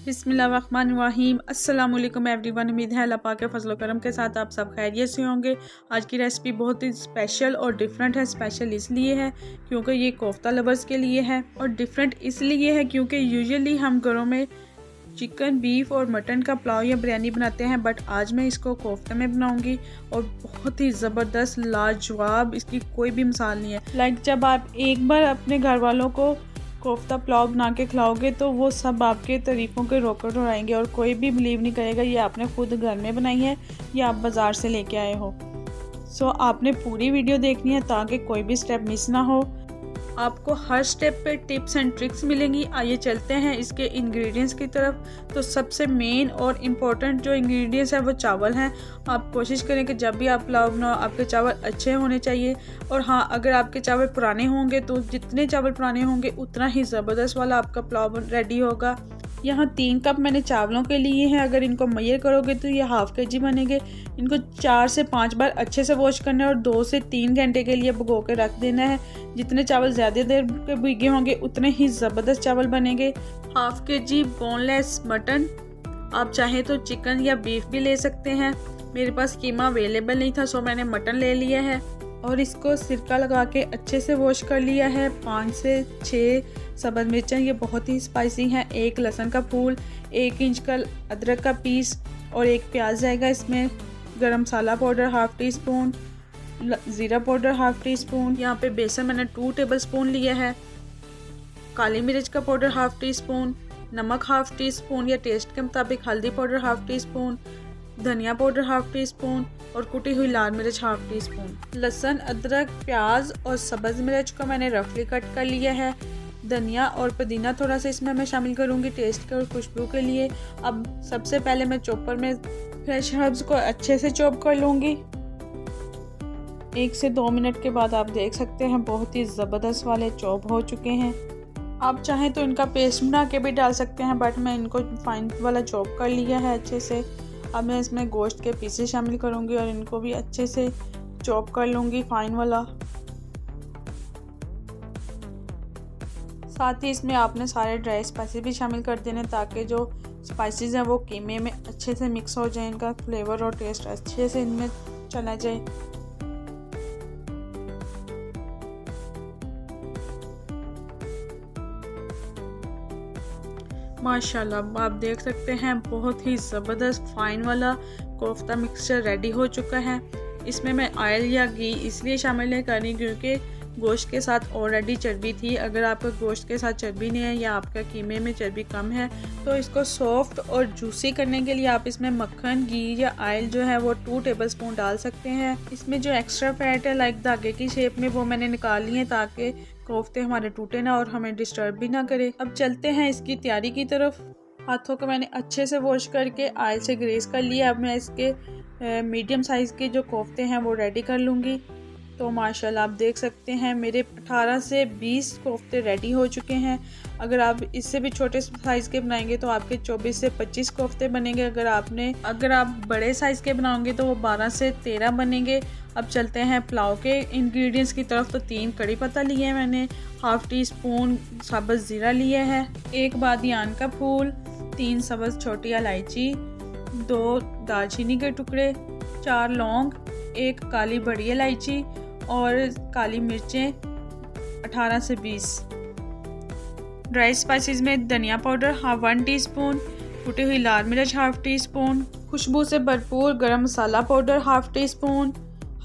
बिस्मिल्लाहिर्रहमानिर्रहीम। अस्सलाम वालेकुम एवरीवन। उम्मीद है अल्लाह पाक के फजल करम के साथ आप सब खैरियत से होंगे। आज की रेसिपी बहुत ही स्पेशल और डिफरेंट है। स्पेशल इसलिए है क्योंकि ये कोफ्ता लवर्स के लिए है और डिफरेंट इसलिए है क्योंकि यूजुअली हम घरों में चिकन, बीफ और मटन का पुलाव या बिरयानी बनाते हैं, बट आज मैं इसको कोफ्ते में बनाऊंगी और बहुत ही ज़बरदस्त, लाजवाब, इसकी कोई भी मिसाल नहीं है। लाइक जब आप एक बार अपने घर वालों को कोफ्ता पुलाव बना के खिलाओगे तो वो सब आपके तरीक़ों के रोकर उड़ाएंगे और कोई भी बिलीव नहीं करेगा ये आपने खुद घर में बनाई है या आप बाज़ार से लेके आए हो। सो आपने पूरी वीडियो देखनी है ताकि कोई भी स्टेप मिस ना हो। आपको हर स्टेप पे टिप्स एंड ट्रिक्स मिलेंगी। आइए चलते हैं इसके इंग्रेडिएंट्स की तरफ। तो सबसे मेन और इम्पोर्टेंट जो इंग्रेडिएंट्स है वो चावल हैं। आप कोशिश करें कि जब भी आप पुलाव बनाओ आपके चावल अच्छे होने चाहिए। और हाँ, अगर आपके चावल पुराने होंगे तो जितने चावल पुराने होंगे उतना ही ज़बरदस्त वाला आपका पुलाव रेडी होगा। यहाँ 3 कप मैंने चावलों के लिए हैं। अगर इनको मैयर करोगे तो ये हाफ़ kg बनेंगे। इनको 4 से 5 बार अच्छे से वॉश करना है और 2 से 3 घंटे के लिए भिगो के रख देना है। जितने चावल ज़्यादा देर के भीगे होंगे उतने ही ज़बरदस्त चावल बनेंगे। हाफ़ kg बोनलेस मटन, आप चाहें तो चिकन या बीफ भी ले सकते हैं। मेरे पास कीमा अवेलेबल नहीं था सो मैंने मटन ले लिया है और इसको सिरका लगा के अच्छे से वॉश कर लिया है। 5 से 6 सब्ज़ मिर्चें, ये बहुत ही स्पाइसी हैं। 1 लहसुन का फूल, 1 इंच का अदरक का पीस और 1 प्याज जाएगा इसमें। गरम मसाला पाउडर हाफ़ टी स्पून, ज़ीरा पाउडर हाफ़ टी स्पून। यहाँ पे बेसन मैंने 2 टेबलस्पून लिया है। काली मिर्च का पाउडर हाफ़ टी स्पून, नमक हाफ़ टी स्पून या टेस्ट के मुताबिक, हल्दी पाउडर हाफ़ टी स्पून, धनिया पाउडर हाफ़ टी स्पून और कुटी हुई लाल मिर्च हाफ़ टी स्पून। लहसुन, अदरक, प्याज और सब्ज़ मिर्च को मैंने रफली कट कर लिया है। धनिया और पुदीना थोड़ा सा इसमें मैं शामिल करूँगी टेस्ट के और खुशबू के लिए। अब सबसे पहले मैं चॉपर में फ्रेश हर्ब्स को अच्छे से चॉप कर लूँगी। 1 से 2 मिनट के बाद आप देख सकते हैं बहुत ही ज़बरदस्त वाले चॉप हो चुके हैं। आप चाहें तो इनका पेस्ट बना के भी डाल सकते हैं, बट मैं इनको फाइन वाला चॉप कर लिया है अच्छे से। अब मैं इसमें गोश्त के पीसेस शामिल करूँगी और इनको भी अच्छे से चॉप कर लूँगी फाइन वाला। साथ ही इसमें आपने सारे ड्राई स्पाइसेस भी शामिल कर देने ताकि जो स्पाइसेस हैं वो कीमे में अच्छे से मिक्स हो जाए, इनका फ्लेवर और टेस्ट अच्छे से इनमें चला जाए। माशाल्लाह आप देख सकते हैं बहुत ही ज़बरदस्त फाइन वाला कोफ्ता मिक्सचर रेडी हो चुका है। इसमें मैं ऑयल या घी इसलिए शामिल नहीं कर रही क्योंकि गोश्त के साथ ऑलरेडी चर्बी थी। अगर आपका गोश्त के साथ चर्बी नहीं है या आपका कीमे में चर्बी कम है तो इसको सॉफ्ट और जूसी करने के लिए आप इसमें मक्खन, घी या ऑयल जो है वो 2 टेबलस्पून डाल सकते हैं। इसमें जो एक्स्ट्रा फैट है लाइक धागे की शेप में वो मैंने निकाल ली है ताकि कोफ्ते हमारे टूटे ना और हमें डिस्टर्ब भी ना करे। अब चलते हैं इसकी तैयारी की तरफ। हाथों को मैंने अच्छे से वॉश करके ऑयल से ग्रीस कर लिया। अब मैं इसके मीडियम साइज़ के जो कोफ्ते हैं वो रेडी कर लूँगी। तो माशाल्लाह आप देख सकते हैं मेरे 18 से 20 कोफ्ते रेडी हो चुके हैं। अगर आप इससे भी छोटे साइज़ के बनाएंगे तो आपके 24 से 25 कोफ्ते बनेंगे। अगर आप बड़े साइज़ के बनाओगे तो वो 12 से 13 बनेंगे। अब चलते हैं पुलाव के इंग्रेडिएंट्स की तरफ। तो 3 कड़ी पत्ता लिए हैं मैंने, हाफ़ टी स्पून सब्ज़ ज़ीरा लिया है, 1 बादियान का फूल, 3 सब्ज़ छोटी इलायची, 2 दालचीनी के टुकड़े, 4 लौंग, 1 काली बड़ी इलायची और काली मिर्चें 18 से 20। ड्राई स्पाइसेस में धनिया पाउडर 1 टीस्पून, कुटी हुई लाल मिर्च हाफ़ टी स्पून, खुशबू से भरपूर गरम मसाला पाउडर हाफ़ टी स्पून,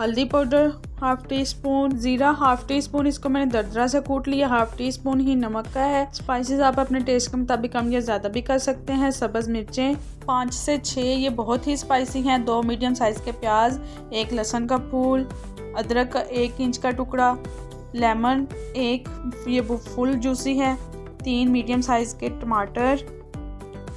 हल्दी पाउडर हाफ़ टी स्पून, ज़ीरा हाफ़ टी स्पून, इसको मैंने दरदरा से कूट लिया, हाफ़ टी स्पून ही नमक का है। स्पाइसेस आप अपने टेस्ट के मुताबिक कम या ज़्यादा भी कर सकते हैं। सब्ज़ मिर्चें 5 से 6, ये बहुत ही स्पाइसी हैं। 2 मीडियम साइज़ के प्याज, 1 लहसुन का फूल, अदरक का 1 इंच का टुकड़ा, लेमन 1, ये फुल जूसी है, 3 मीडियम साइज़ के टमाटर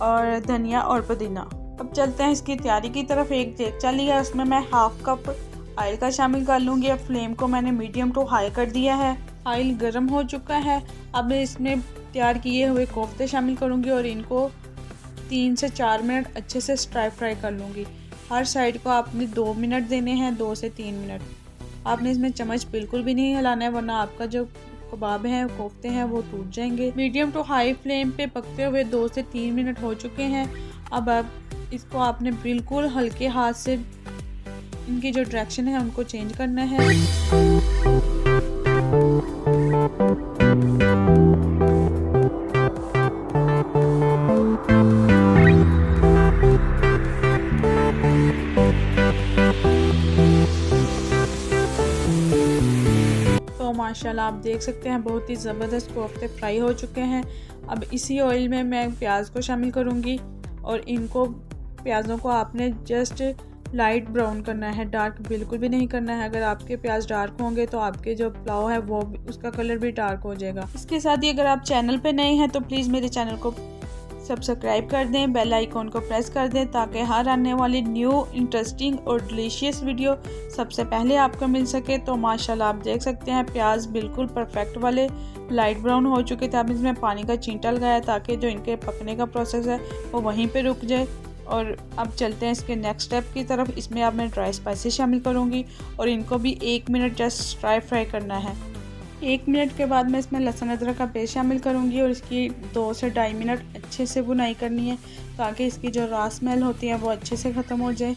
और धनिया और पुदीना। अब चलते हैं इसकी तैयारी की तरफ। 1 देगचा लिया, उसमें मैं हाफ़ कप ऑयल का शामिल कर लूँगी। अब फ्लेम को मैंने मीडियम टू हाई कर दिया है। ऑयल गर्म हो चुका है। अब मैं इसमें तैयार किए हुए कोफ्ते शामिल करूँगी और इनको 3 से 4 मिनट अच्छे से स्ट्राई फ्राई कर लूँगी। हर साइड को आपने 2 मिनट देने हैं, 2 से 3 मिनट। आपने इसमें चम्मच बिल्कुल भी नहीं हिलाना है वरना आपका जो कबाब हैं, कोफ्ते हैं, वो टूट जाएंगे। मीडियम टू हाई फ्लेम पे पकते हुए 2 से 3 मिनट हो चुके हैं। अब इसको आपने बिल्कुल हल्के हाथ से इनकी जो डायरेक्शन है उनको चेंज करना है। तो माशाल्लाह आप देख सकते हैं बहुत ही ज़बरदस्त कोफ्ते फ्राई हो चुके हैं। अब इसी ऑयल में मैं प्याज को शामिल करूंगी और इनको प्याज़ों को आपने जस्ट लाइट ब्राउन करना है, डार्क बिल्कुल भी नहीं करना है। अगर आपके प्याज डार्क होंगे तो आपके जो पुलाव है वो उसका कलर भी डार्क हो जाएगा। इसके साथ ही अगर आप चैनल पे नए हैं तो प्लीज़ मेरे चैनल को सब्सक्राइब कर दें, बेल आइकॉन को प्रेस कर दें ताकि हर आने वाली न्यू इंटरेस्टिंग और डिलीशियस वीडियो सबसे पहले आपको मिल सके। तो माशाल्लाह आप देख सकते हैं प्याज बिल्कुल परफेक्ट वाले लाइट ब्राउन हो चुके थे। अब इसमें पानी का छींटा लगाया ताकि जो इनके पकने का प्रोसेस है वो वहीं पे रुक जाए। और अब चलते हैं इसके नेक्स्ट स्टेप की तरफ। इसमें अब मैं ड्राई स्पाइसेस शामिल करूँगी और इनको भी 1 मिनट जस्ट फ्राई करना है। 1 मिनट के बाद मैं इसमें लहसुन अदरक का पेस्ट शामिल करूँगी और इसकी 2 से 2.5 मिनट अच्छे से भुनाई करनी है ताकि इसकी जो रॉ स्मेल होती है वो अच्छे से ख़त्म हो जाए।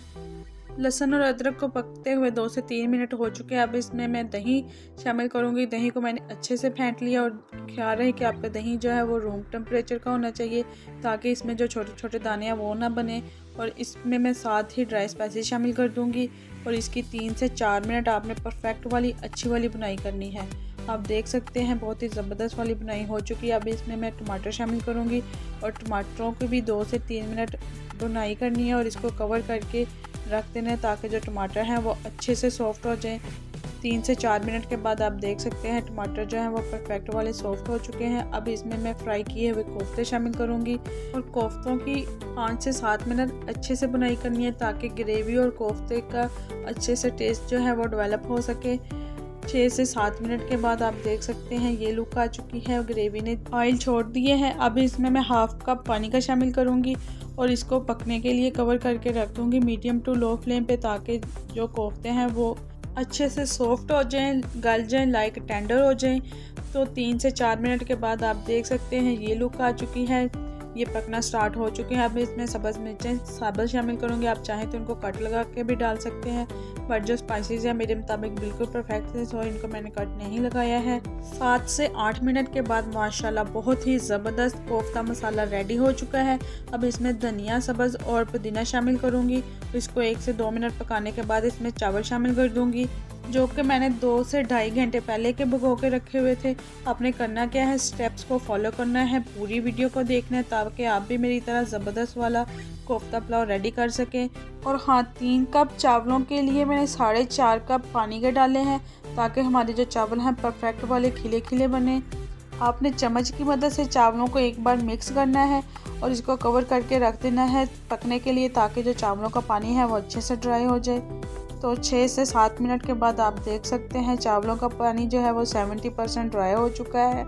लहसुन और अदरक को पकते हुए 2 से 3 मिनट हो चुके हैं। अब इसमें मैं दही शामिल करूँगी। दही को मैंने अच्छे से फेंट लिया और ख्याल रहे कि आपका दही जो है वो रूम टेम्परेचर का होना चाहिए ताकि इसमें जो छोटे छोटे दाने हैं वो ना बने। और इसमें मैं साथ ही ड्राई स्पाइसेस शामिल कर दूँगी और इसकी 3 से 4 मिनट आपने परफेक्ट वाली अच्छी वाली बुनाई करनी है। आप देख सकते हैं बहुत ही ज़बरदस्त वाली बुनाई हो चुकी है। अब इसमें मैं टमाटर शामिल करूँगी और टमाटरों की भी 2 से 3 मिनट बुनाई करनी है और इसको कवर करके रख देना है ताकि जो टमाटर हैं वो अच्छे से सॉफ्ट हो जाएं। 3 से 4 मिनट के बाद आप देख सकते हैं टमाटर जो हैं वो परफेक्ट वाले सॉफ्ट हो चुके हैं। अब इसमें मैं फ्राई किए हुए कोफ्ते शामिल करूँगी और कोफ्तों की 5 से 7 मिनट अच्छे से बुनाई करनी है ताकि ग्रेवी और कोफ्ते का अच्छे से टेस्ट जो है वो डेवलप हो सके। 6 से 7 मिनट के बाद आप देख सकते हैं ये लुक आ चुकी है और ग्रेवी ने ऑयल छोड़ दिए हैं। अब इसमें मैं हाफ कप पानी का शामिल करूँगी और इसको पकने के लिए कवर करके रख दूँगी मीडियम टू लो फ्लेम पे ताकि जो कोफ्ते हैं वो अच्छे से सॉफ्ट हो जाएं, गल जाएं, लाइक टेंडर हो जाएं। तो 3 से 4 मिनट के बाद आप देख सकते हैं ये लुक आ चुकी है, ये पकना स्टार्ट हो चुके हैं। अब इसमें सब्ज़ मिर्चें साबुत शामिल करूँगी। आप चाहें तो इनको कट लगा के भी डाल सकते हैं बट जो स्पाइसेस है मेरे मुताबिक बिल्कुल परफेक्ट है तो इनको मैंने कट नहीं लगाया है। 7 से 8 मिनट के बाद माशाल्लाह बहुत ही ज़बरदस्त कोफ्ता मसाला रेडी हो चुका है। अब इसमें धनिया, सब्ज़ और पुदीना शामिल करूँगी। इसको 1 से 2 मिनट पकाने के बाद इसमें चावल शामिल कर दूँगी जो कि मैंने 2 से 2.5 घंटे पहले के भिगो के रखे हुए थे। आपने करना क्या है, स्टेप्स को फॉलो करना है, पूरी वीडियो को देखना है ताकि आप भी मेरी तरह ज़बरदस्त वाला कोफ्ता पुलाव रेडी कर सकें। और हाँ, 3 कप चावलों के लिए मैंने 4.5 कप पानी के डाले हैं ताकि हमारे जो चावल हैं परफेक्ट वाले खिले खिले बने। आपने चम्मच की मदद से चावलों को एक बार मिक्स करना है और इसको कवर करके रख देना है पकने के लिए ताकि जो चावलों का पानी है वो अच्छे से ड्राई हो जाए। तो 6 से 7 मिनट के बाद आप देख सकते हैं चावलों का पानी जो है वो 70% ड्राई हो चुका है।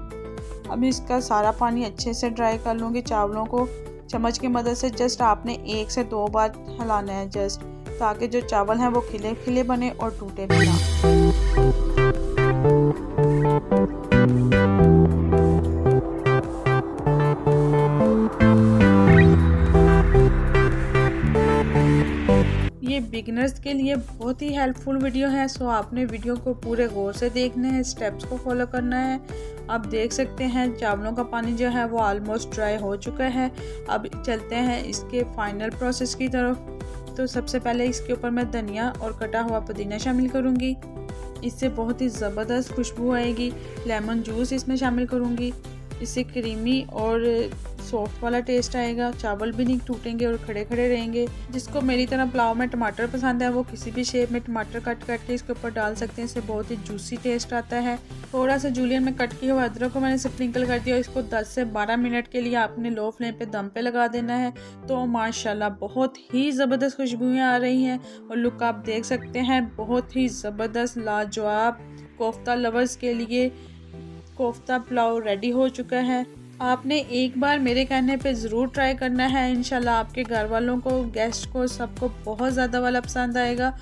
अब इसका सारा पानी अच्छे से ड्राई कर लूँगी। चावलों को चम्मच की मदद से जस्ट आपने 1 से 2 बार हिलाना है जस्ट ताकि जो चावल हैं वो खिले खिले बने और टूटे भी ना। ये बिगिनर्स के लिए बहुत ही हेल्पफुल वीडियो है, सो आपने वीडियो को पूरे गौर से देखना है, स्टेप्स को फॉलो करना है। आप देख सकते हैं चावलों का पानी जो है वो ऑलमोस्ट ड्राई हो चुका है। अब चलते हैं इसके फाइनल प्रोसेस की तरफ। तो सबसे पहले इसके ऊपर मैं धनिया और कटा हुआ पुदीना शामिल करूँगी, इससे बहुत ही ज़बरदस्त खुशबू आएगी। लेमन जूस इसमें शामिल करूँगी, इससे क्रीमी और सॉफ्ट वाला टेस्ट आएगा। चावल भी नहीं टूटेंगे और खड़े खड़े रहेंगे। जिसको मेरी तरह पुलाव में टमाटर पसंद है वो किसी भी शेप में टमाटर कट करके इसके ऊपर डाल सकते हैं, इससे बहुत ही जूसी टेस्ट आता है। थोड़ा सा जूलियन में कट किया हुआ अदरक को मैंने स्प्रिंकल कर दिया। इसको 10 से 12 मिनट के लिए आपने लो फ्लेम पे दम पे लगा देना है। तो माशाल्लाह बहुत ही ज़बरदस्त खुशबुएँ आ रही हैं और लुक आप देख सकते हैं बहुत ही ज़बरदस्त लाजवाब। कोफ्ता लवर्स के लिए कोफ्ता पुलाव रेडी हो चुका है। आपने एक बार मेरे कहने पे ज़रूर ट्राई करना है, इंशाल्लाह आपके घर वालों को, गेस्ट को, सबको बहुत ज़्यादा वाला पसंद आएगा।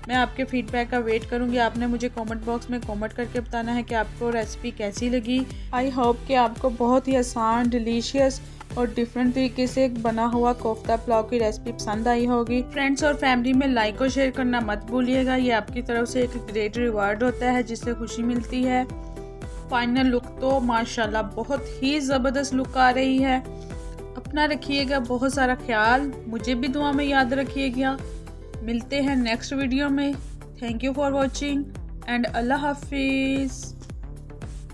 मैं आपके फीडबैक का वेट करूंगी। आपने मुझे कमेंट बॉक्स में कमेंट करके बताना है कि आपको रेसिपी कैसी लगी। आई होप कि आपको बहुत ही आसान, डिलीशियस और डिफरेंट तरीके से बना हुआ कोफ्ता पुलाव की रेसिपी पसंद आई होगी। फ्रेंड्स और फैमिली में लाइक और शेयर करना मत भूलिएगा। ये आपकी तरफ से एक ग्रेट रिवार्ड होता है जिससे खुशी मिलती है। फाइनल लुक तो माशाल्लाह बहुत ही ज़बरदस्त लुक आ रही है। अपना रखिएगा बहुत सारा ख्याल, मुझे भी दुआ में याद रखिएगा। मिलते हैं नेक्स्ट वीडियो में। Thank you for watching and अल्लाह हाफिज़।